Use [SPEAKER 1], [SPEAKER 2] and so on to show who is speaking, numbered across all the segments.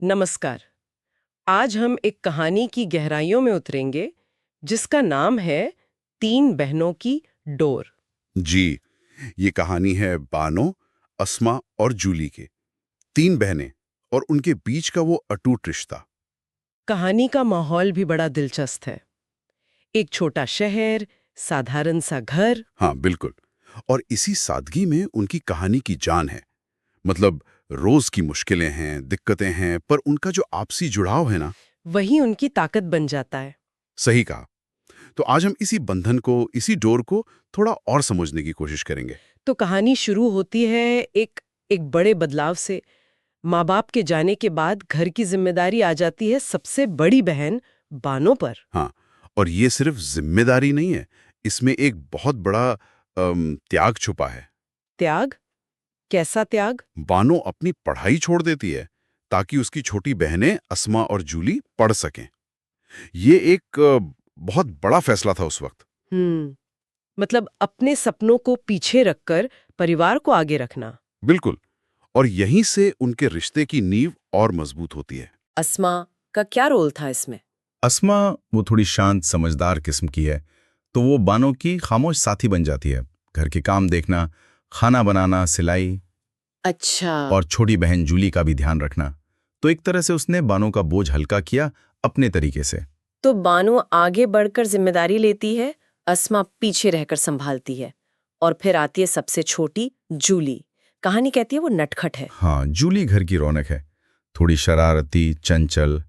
[SPEAKER 1] नमस्कार। आज हम एक कहानी की गहराइयों में उतरेंगे जिसका नाम है तीन बहनों की डोर।
[SPEAKER 2] जी, ये कहानी है बानो, अस्मा और जूली के। तीन बहनें और उनके बीच का वो अटूट रिश्ता।
[SPEAKER 1] कहानी का माहौल भी बड़ा दिलचस्प है। एक छोटा शहर, साधारण सा घर।
[SPEAKER 2] हाँ, बिल्कुल। और इसी सादगी में उनकी कहानी की जान है। मतलब रोज की मुश्किलें हैं, दिक्कतें हैं, पर उनका जो आपसी जुड़ाव है ना।
[SPEAKER 1] वही उनकी ताकत बन जाता है।
[SPEAKER 2] सही कहा। तो आज हम इसी बंधन को, इसी डोर को थोड़ा और समझने की कोशिश करेंगे।
[SPEAKER 1] तो कहानी शुरू होती है एक एक बड़े बदलाव से। माँ बाप के जाने के बाद घर की जिम्मेदारी आ जाती है सबसे बड़ी बहन बानो पर।
[SPEAKER 2] हाँ, और ये सिर्फ जिम्मेदारी नहीं है, इसमें एक बहुत बड़ा त्याग छुपा है।
[SPEAKER 1] त्याग? कैसा त्याग?
[SPEAKER 2] बानो अपनी पढ़ाई छोड़ देती है ताकि उसकी छोटी बहनें अस्मा और जूली पढ़ सकें। ये एक बहुत बड़ा फैसला था उस वक्त।
[SPEAKER 1] मतलब अपने सपनों को पीछे रखकर परिवार को आगे रखना।
[SPEAKER 2] बिल्कुल। और यहीं से उनके रिश्ते की नींव और मजबूत होती है।
[SPEAKER 1] अस्मा का क्या रोल था इसमें?
[SPEAKER 3] अस्मा वो थोड़ी शांत समझदार किस्म की है, तो वो बानो की खामोश साथी बन जाती है। घर के काम देखना, खाना बनाना, सिलाई
[SPEAKER 1] अच्छा।
[SPEAKER 3] और छोटी बहन जूली का भी ध्यान रखना। तो एक तरह से उसने बानो का बोझ हल्का किया अपने तरीके से।
[SPEAKER 4] तो बानो आगे बढ़कर जिम्मेदारी लेती है, अस्मा पीछे रहकर संभालती है। और फिर आती है सबसे छोटी जूली। कहानी कहती है वो नटखट है।
[SPEAKER 3] हाँ, जूली घर की रौनक है। थोड़ी शरारती, चंचल।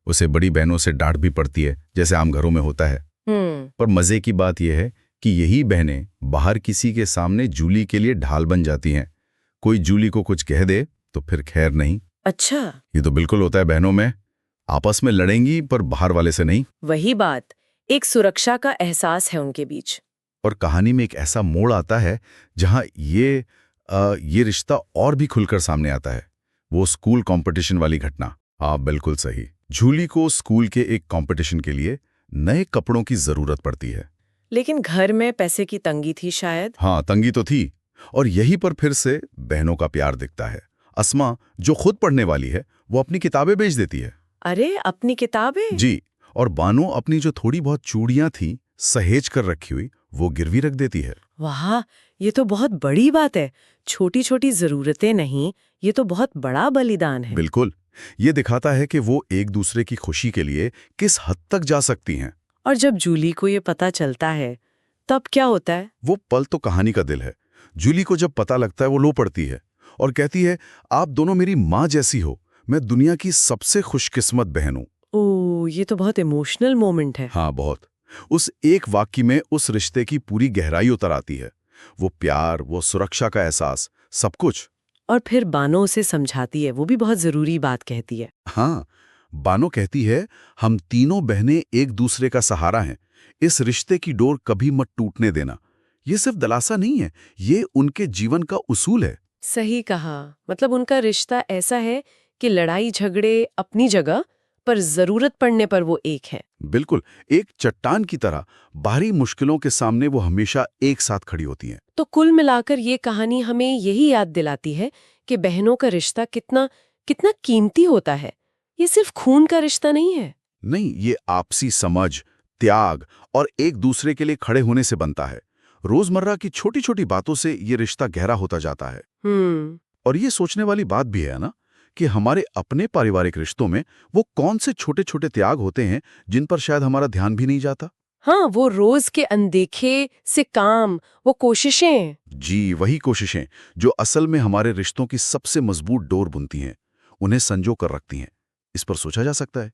[SPEAKER 3] उसे बड़ी बहनों से डांट भी पड़ती है, जैसे आम घरों में होता है। पर मजे की बात यह है कि यही बहनें बाहर किसी के सामने जूली के लिए ढाल बन जाती हैं। कोई जूली को कुछ कह दे तो फिर खैर नहीं।
[SPEAKER 4] अच्छा।
[SPEAKER 3] ये तो बिल्कुल होता है बहनों में। आपस में लड़ेंगी पर बाहर वाले से नहीं।
[SPEAKER 4] वही बात, एक सुरक्षा का एहसास है उनके बीच।
[SPEAKER 3] और कहानी में एक ऐसा मोड़ आता है जहां ये रिश्ता और भी खुलकर सामने आता है। वो स्कूल कंपटीशन वाली घटना। हाँ, बिल्कुल सही। जूली को स्कूल के एक कंपटीशन के लिए नए कपड़ों की जरूरत पड़ती है।
[SPEAKER 4] लेकिन घर में पैसे की तंगी थी शायद।
[SPEAKER 3] हाँ, तंगी तो थी। और यहीं पर फिर से बहनों का प्यार दिखता है। अस्मा, जो खुद पढ़ने वाली है, वो अपनी किताबें बेच देती है।
[SPEAKER 4] अरे, अपनी किताबें?
[SPEAKER 3] जी। और बानो अपनी जो थोड़ी बहुत चूड़ियां थी सहेज कर रखी हुई, वो गिरवी रख देती है।
[SPEAKER 4] वाह, ये तो बहुत बड़ी बात है। छोटी छोटी जरूरतें नहीं, ये तो बहुत बड़ा बलिदान है।
[SPEAKER 3] बिल्कुल। ये दिखाता है कि वो एक दूसरे की खुशी के लिए किस हद तक जा सकती हैं।
[SPEAKER 4] और जब जूली को ये पता चलता है, तब क्या होता है?
[SPEAKER 3] वो पल तो कहानी का दिल है। जूली को जब पता लगता है, वो लो पड़ती है और कहती है, आप दोनों मेरी माँ जैसी हो। मैं दुनिया की सबसे खुशकिस्मत बहन हूं।
[SPEAKER 4] ओह, ये तो बहुत इमोशनल मोमेंट है।
[SPEAKER 3] हाँ, बहुत। उस एक वाक्य में उस रिश्ते की पूरी गहराई उतर आती है। वो प्यार, वो सुरक्षा का एहसास, सब कुछ।
[SPEAKER 4] और फिर बानो उसे समझाती है, वो भी बहुत जरूरी बात कहती है।
[SPEAKER 3] हाँ, बानो कहती है, हम तीनों बहनें एक दूसरे का सहारा हैं। इस रिश्ते की डोर कभी मत टूटने देना। ये सिर्फ दिलासा नहीं है, ये उनके जीवन का उसूल है।
[SPEAKER 4] सही कहा। मतलब उनका रिश्ता ऐसा है कि लड़ाई झगड़े अपनी जगह, पर जरूरत पड़ने पर वो एक है।
[SPEAKER 3] बिल्कुल, एक चट्टान की तरह बाहरी मुश्किलों के सामने वो हमेशा एक साथ खड़ी होती हैं।
[SPEAKER 4] तो कुल मिलाकर ये कहानी हमें यही याद दिलाती है कि बहनों का रिश्ता कितना कितना कीमती होता है। ये सिर्फ खून का रिश्ता नहीं है।
[SPEAKER 3] नहीं, ये आपसी समझ, त्याग और एक दूसरे के लिए खड़े होने से बनता है। रोजमर्रा की छोटी छोटी बातों से ये रिश्ता गहरा होता जाता है। और ये सोचने वाली बात भी है ना कि हमारे अपने पारिवारिक रिश्तों में वो कौन से छोटे छोटे त्याग होते हैं जिन पर शायद हमारा ध्यान भी नहीं जाता।
[SPEAKER 4] हाँ, वो रोज के अनदेखे से काम, वो कोशिशें।
[SPEAKER 3] जी, वही कोशिशें जो असल में हमारे रिश्तों की सबसे मजबूत डोर बुनती हैं, उन्हें संजो कर रखती हैं। इस पर सोचा जा सकता है।